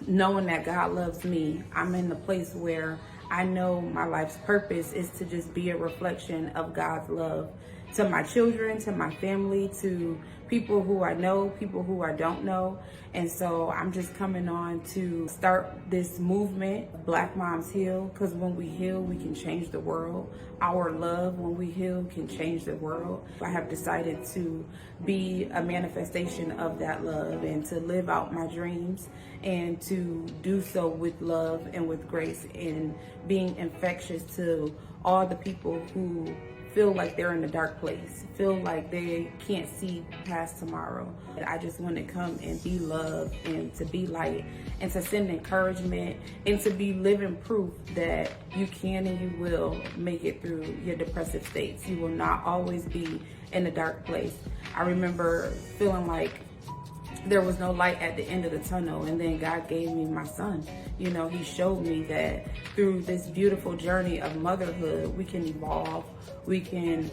Knowing that God loves me, I'm in the place where I know my life's purpose is to just be a reflection of God's love to my children, to my family, to people who I know, people who I don't know. And so I'm just coming on to start this movement, Black Moms Heal, because when we heal, we can change the world. Our love, when we heal, can change the world. I have decided to be a manifestation of that love and to live out my dreams and to do so with love and with grace and being infectious to all the people who feel like they're in a dark place, feel like they can't see past tomorrow. I just want to come and be love and to be light and to send encouragement and to be living proof that you can and you will make it through your depressive states. You will not always be in a dark place. I remember feeling like there was no light at the end of the tunnel, and then God gave me my son. You know, he showed me that through this beautiful journey of motherhood, we can evolve, we can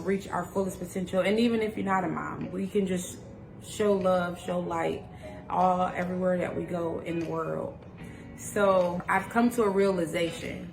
reach our fullest potential. And even if you're not a mom, we can just show love, show light, everywhere that we go in the world. So I've come to a realization.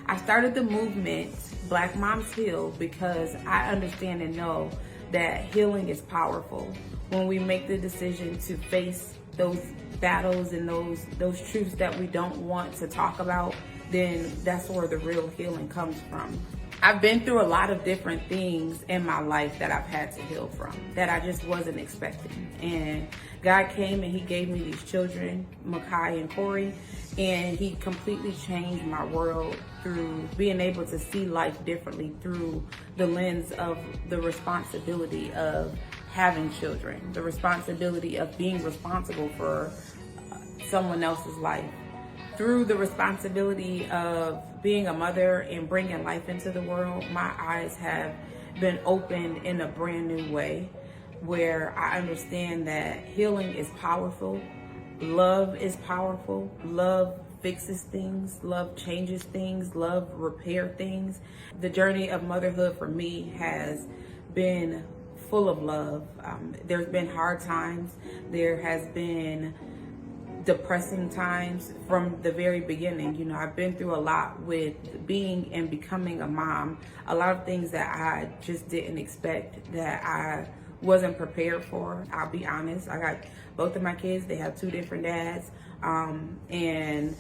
I started the movement, Black Moms Heal, because I understand and know that healing is powerful. When we make the decision to face those battles and those truths that we don't want to talk about, then that's where the real healing comes from. I've been through a lot of different things in my life that I've had to heal from, that I just wasn't expecting. And God came and he gave me these children, Makai and Corey, and he completely changed my world through being able to see life differently through the lens of the responsibility of having children, the responsibility of being responsible for someone else's life. Through the responsibility of being a mother and bringing life into the world, my eyes have been opened in a brand new way, where I understand that healing is powerful, love is powerful, love fixes things, love changes things, love repair things. The journey of motherhood for me has been full of love. There's been hard times. There has been depressing times from the very beginning. You know, I've been through a lot with being and becoming a mom. A lot of things that I just didn't expect, that I wasn't prepared for. I'll be honest. I got both of my kids. They have two different dads. And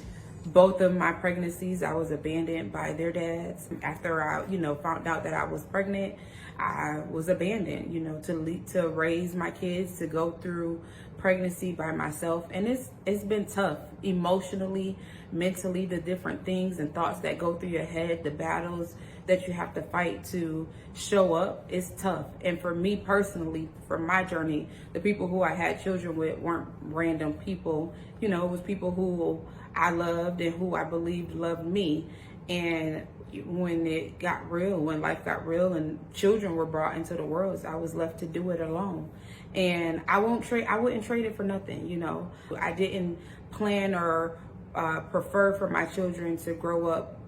both of my pregnancies, I was abandoned by their dads. After I, found out that I was pregnant, I was abandoned, to raise my kids, to go through pregnancy by myself. And it's been tough emotionally, mentally, the different things and thoughts that go through your head, the battles that you have to fight to show up. It's tough. And for me personally, for my journey, the people who I had children with weren't random people. It was people who I loved and who I believed loved me. And when it got real, when life got real and children were brought into the world, I was left to do it alone. And I wouldn't trade it for nothing. I didn't plan or prefer for my children to grow up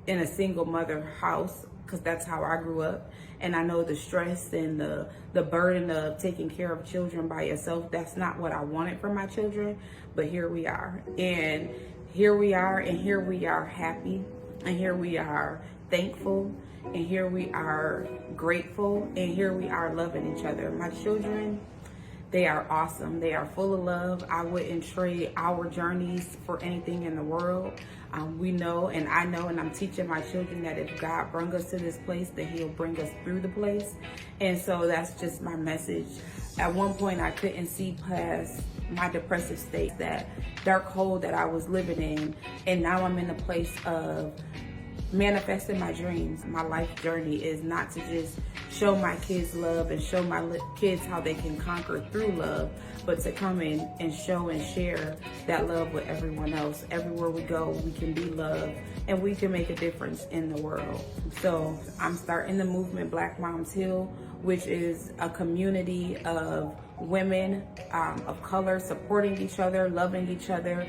in a single mother house, because that's how I grew up. And I know the stress and the burden of taking care of children by yourself, that's not what I wanted for my children. But here we are. And here we are happy. And here we are thankful. And here we are grateful. And here we are loving each other. My children, they are awesome. They are full of love. I wouldn't trade our journeys for anything in the world. We know, and I know, and I'm teaching my children that if God brung us to this place, that he'll bring us through the place. And so that's just my message. At one point, I couldn't see past my depressive state, that dark hole that I was living in. And now I'm in a place of manifesting my dreams. My life journey is not to just show my kids love and show my kids how they can conquer through love, but to come in and show and share that love with everyone else. Everywhere we go, we can be loved and we can make a difference in the world. So I'm starting the movement Black Moms Heal, which is a community of women of color supporting each other, loving each other,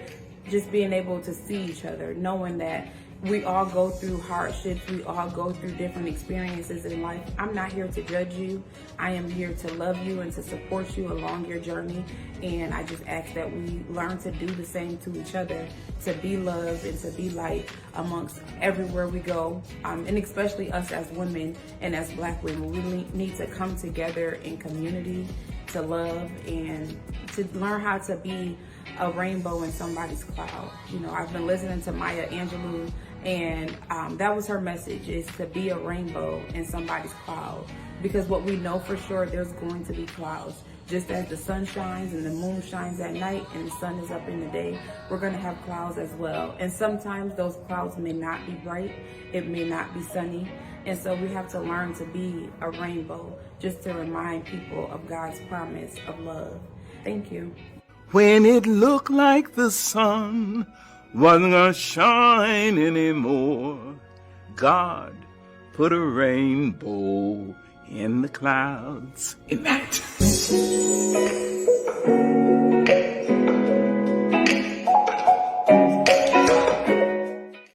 just being able to see each other, knowing that we all go through hardships, we all go through different experiences in life. I'm not here to judge you. I am here to love you and to support you along your journey. And I just ask that we learn to do the same to each other, to be loved and to be light amongst everywhere we go. And especially us as women and as Black women, we need to come together in community to love and to learn how to be a rainbow in somebody's cloud. You know, I've been listening to Maya Angelou, and that was her message, is to be a rainbow in somebody's cloud. Because what we know for sure, there's going to be clouds. Just as the sun shines and the moon shines at night and the sun is up in the day, we're going to have clouds as well. And sometimes those clouds may not be bright, it may not be sunny. And so we have to learn to be a rainbow, just to remind people of God's promise of love. Thank you. When it looked like the sun wasn't gonna shine anymore, God put a rainbow in the clouds. In that